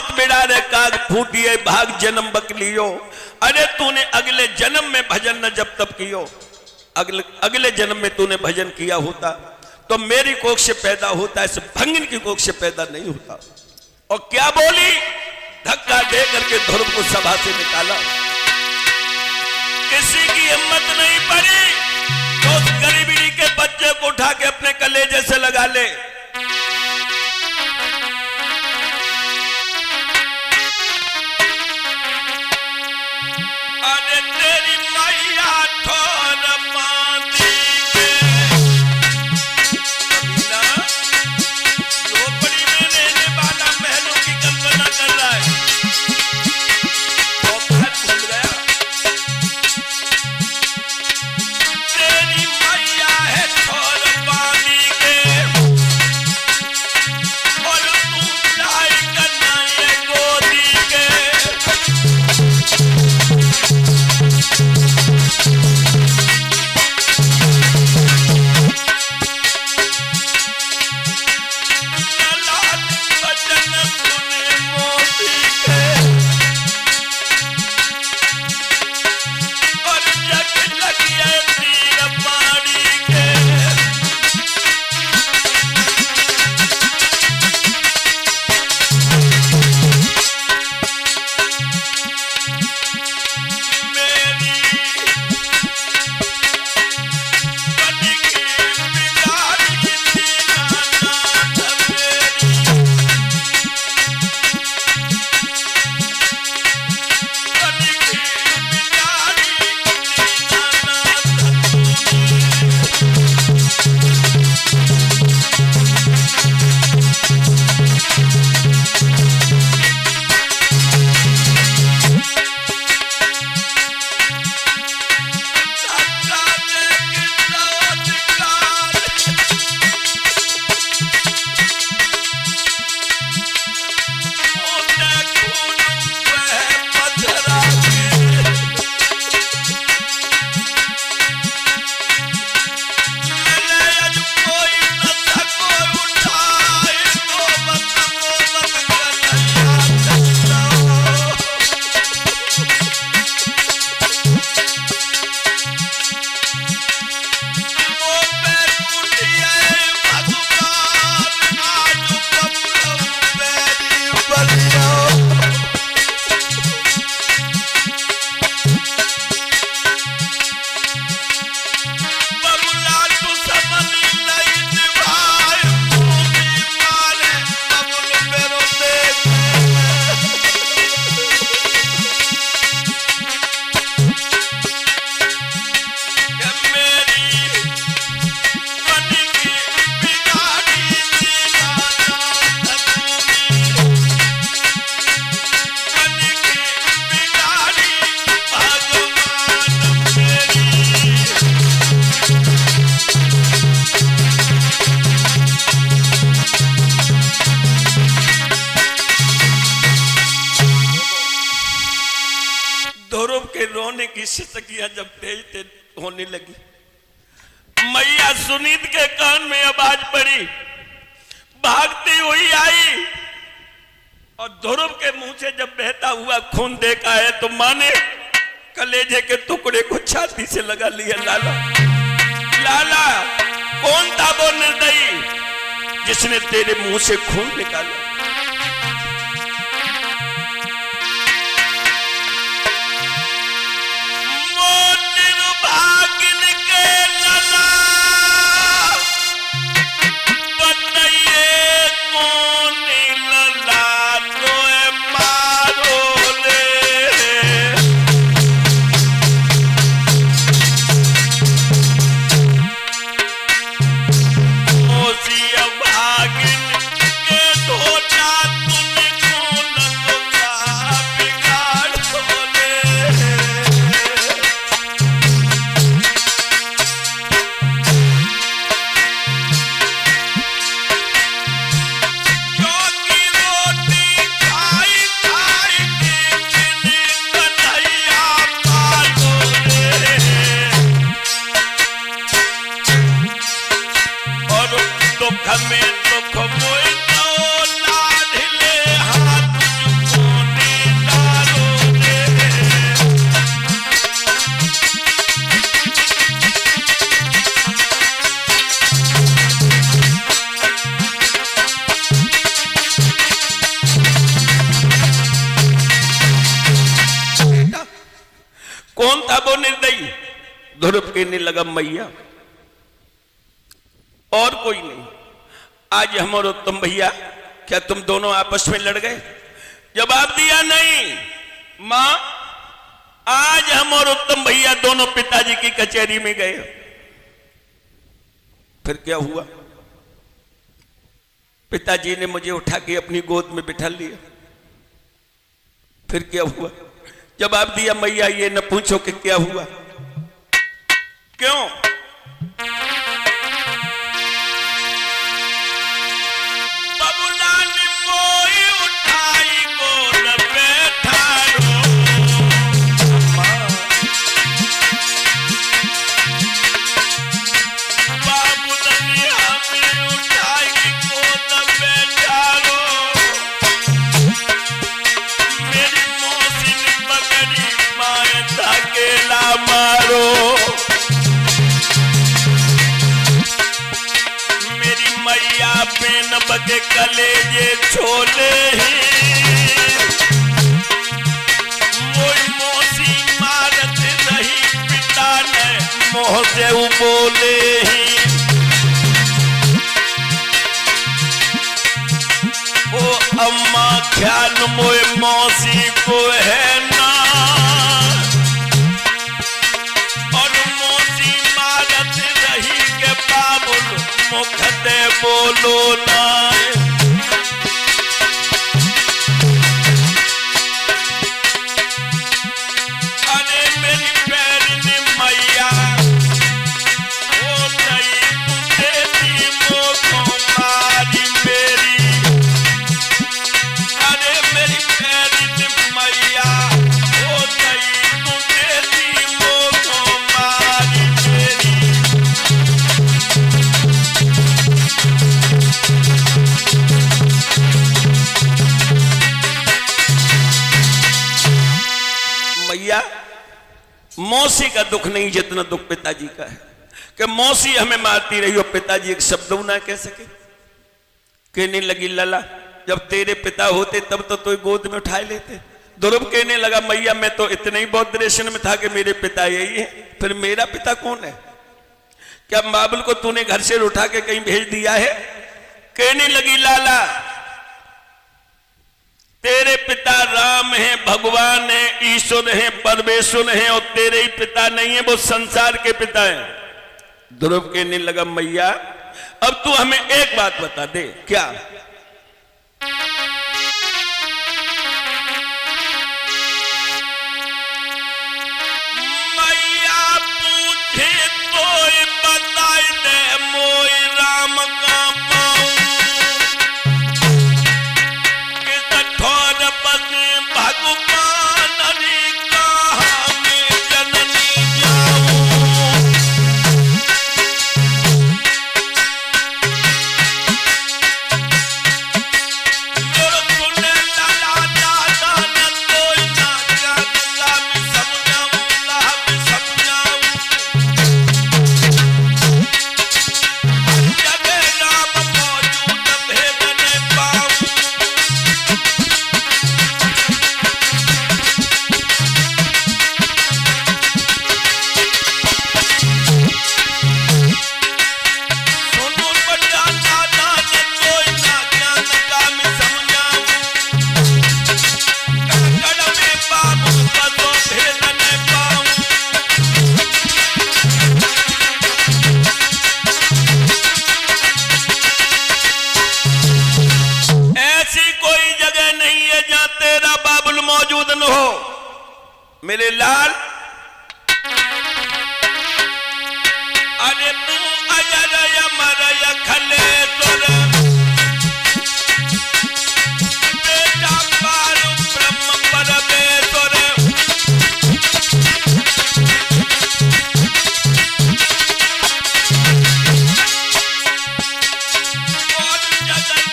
मौत बिड़ारे काग फूटिए भाग जन्म बकलियो। अरे तूने अगले जन्म में भजन न जब तब कियो, अगले जन्म में तूने भजन किया होता तो मेरी कोख से पैदा होता, ऐसे भंगिन की कोख से पैदा नहीं होता। और क्या बोली, धक्का दे करके ध्रुव को सभा से निकाला। किसी की हिम्मत नहीं पड़ी तो उस गरीबी के बच्चे को उठा के अपने कलेजे से लगा ले। अरे तेरी मैया ठोर बांधी के झोपड़ी में रहने वाला महलों की कल्पना कर रहा है। तो भूल गया तेरी मैया है ठोर बांधी के और तू लाई करना ये गोदी के। की सिसकियां जब तेज तेज होने लगी, मैया सुनीत के कान में आवाज पड़ी, भागती हुई आई और ध्रुव के मुंह से जब बहता हुआ खून देखा है तो मां ने कलेजे के टुकड़े को छाती से लगा लिया। लाला लाला कौन था वो निर्दयी जिसने तेरे मुंह से खून निकाला? को निर्दयी। ध्रुव कहने लगा मैया और कोई नहीं, आज हम और उत्तम भैया क्या तुम दोनों आपस में लड़ गए? जवाब दिया नहीं मां, आज हम और उत्तम भैया दोनों पिताजी की कचहरी में गए। फिर क्या हुआ? पिताजी ने मुझे उठा के अपनी गोद में बिठा लिया। फिर क्या हुआ? जवाब दिया मैया ये न पूछो कि क्या हुआ। क्यों? बबुला ने मोई उठाई गोद बैठारो। बाबुला ने हमें उठाई गोद बैठारो। मेरी मौसी ने पकड़ी माए धकेला मारो। मैया पेन बगे कलेजे छोले ही मोई मौसी मारत रही पिता ने मोह से बोले ही। ओ अम्मा ख्याल मोए मौसी को है ना, और मौसी मारत रही के बाबुल मुख दे बोलो ना। अरे मेरी पैरनी मैया ओ नहीं देती मोको मारी मेरी। अरे मेरी पैरनी मैया ओ नहीं देती मोको मारी मेरी। मैया मौसी का दुख नहीं जितना दुख पिताजी का है कि मौसी हमें मारती रही और पिताजी एक शब्द ना कह सके। कहने लगी लला जब तेरे पिता होते तब तो तू गोद में उठा लेते। ध्रुव कहने लगा मैया मैं तो इतने ही बहुत दृश्य में था कि मेरे पिता यही है, फिर मेरा पिता कौन है? क्या बाबुल को तूने घर से उठा के कहीं भेज दिया है? कहने लगी लाला तेरे पिता राम है, भगवान है, ईश्वर है, परमेश्वर है, और तेरे ही पिता नहीं है, वो संसार के पिता है। ध्रुव कहने लगा मैया अब तू हमें एक बात बता दे। क्या? मैया पूछे तो बताई दे मोई राम का भगवान कहा में जननी जाऊं। सुने लाला दादा न कोई ना जानला में समझाऊं, ला में समझाऊं। जगह राम मौजूद भेद न पाऊं। मेरे लाल अरे तू अजर अमर खले तुर बेटा पार ब्रह्म परमेश्वर। और जगत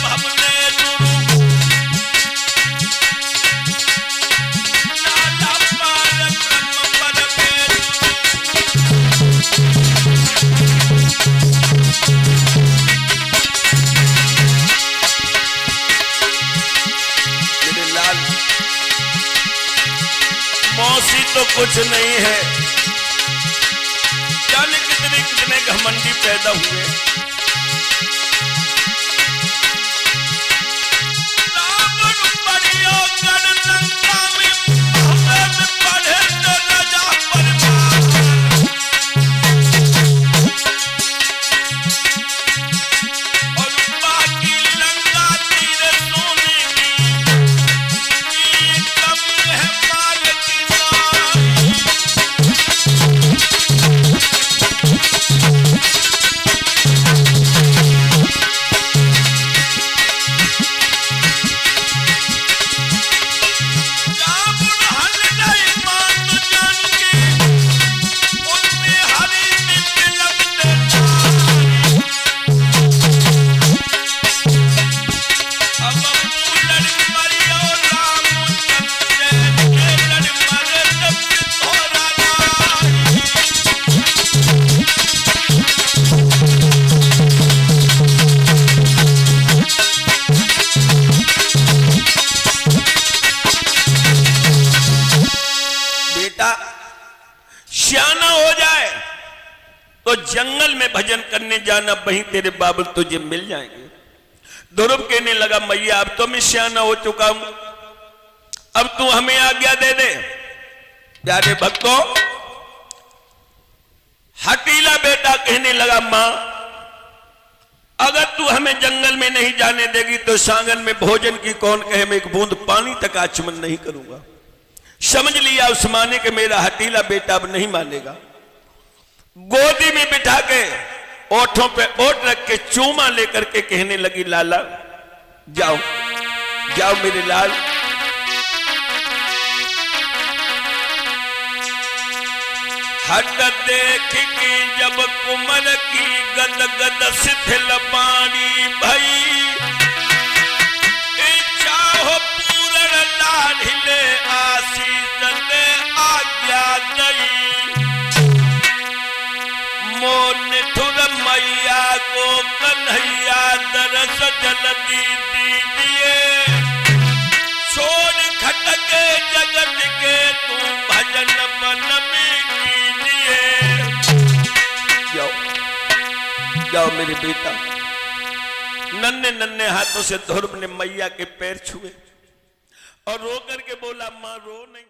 भवने दुरु भी तो कुछ नहीं है। जाने कितने कितने घमंडी पैदा हुए। रावण बड़ियो गणलंका में पढ़े तो राजा परमार। और बाकी लंका तीर सोने की कम है माल की सारी। सियाना हो जाए तो जंगल में भजन करने जाना, वहीं तेरे बाबुल तुझे मिल जाएंगे। ध्रुव कहने लगा मैया अब तो मैं सियाना हो चुका हूं, अब तू हमें आज्ञा दे दे। प्यारे भक्तों, हटीला बेटा कहने लगा मां अगर तू हमें जंगल में नहीं जाने देगी तो सांगन में भोजन की कौन कहे, मैं एक बूंद पानी तक आचमन नहीं करूंगा। समझ लिया उस माने के मेरा हटीला बेटा अब नहीं मानेगा। गोदी में बिठा के ओठों पे ओठ रख के चूमा लेकर के कहने लगी लाला जाओ जाओ मेरे लाल। हट देख की जब कुमर की गद गद शिथिल पानी भई, चाहो पूर्ण लाढ़िले आशीष दे आज्ञा दई। मोन ठुर मैया को कन्हैया दरस जल्दी दीजिए, छोड़ खटके जगत के तू भजन मन में कीजिए। जाओ जाओ मेरे बेटा। नन्हे नन्हे हाथों से ध्रुव ने मैया के पैर छुए और रो करके बोला मां रो नहीं।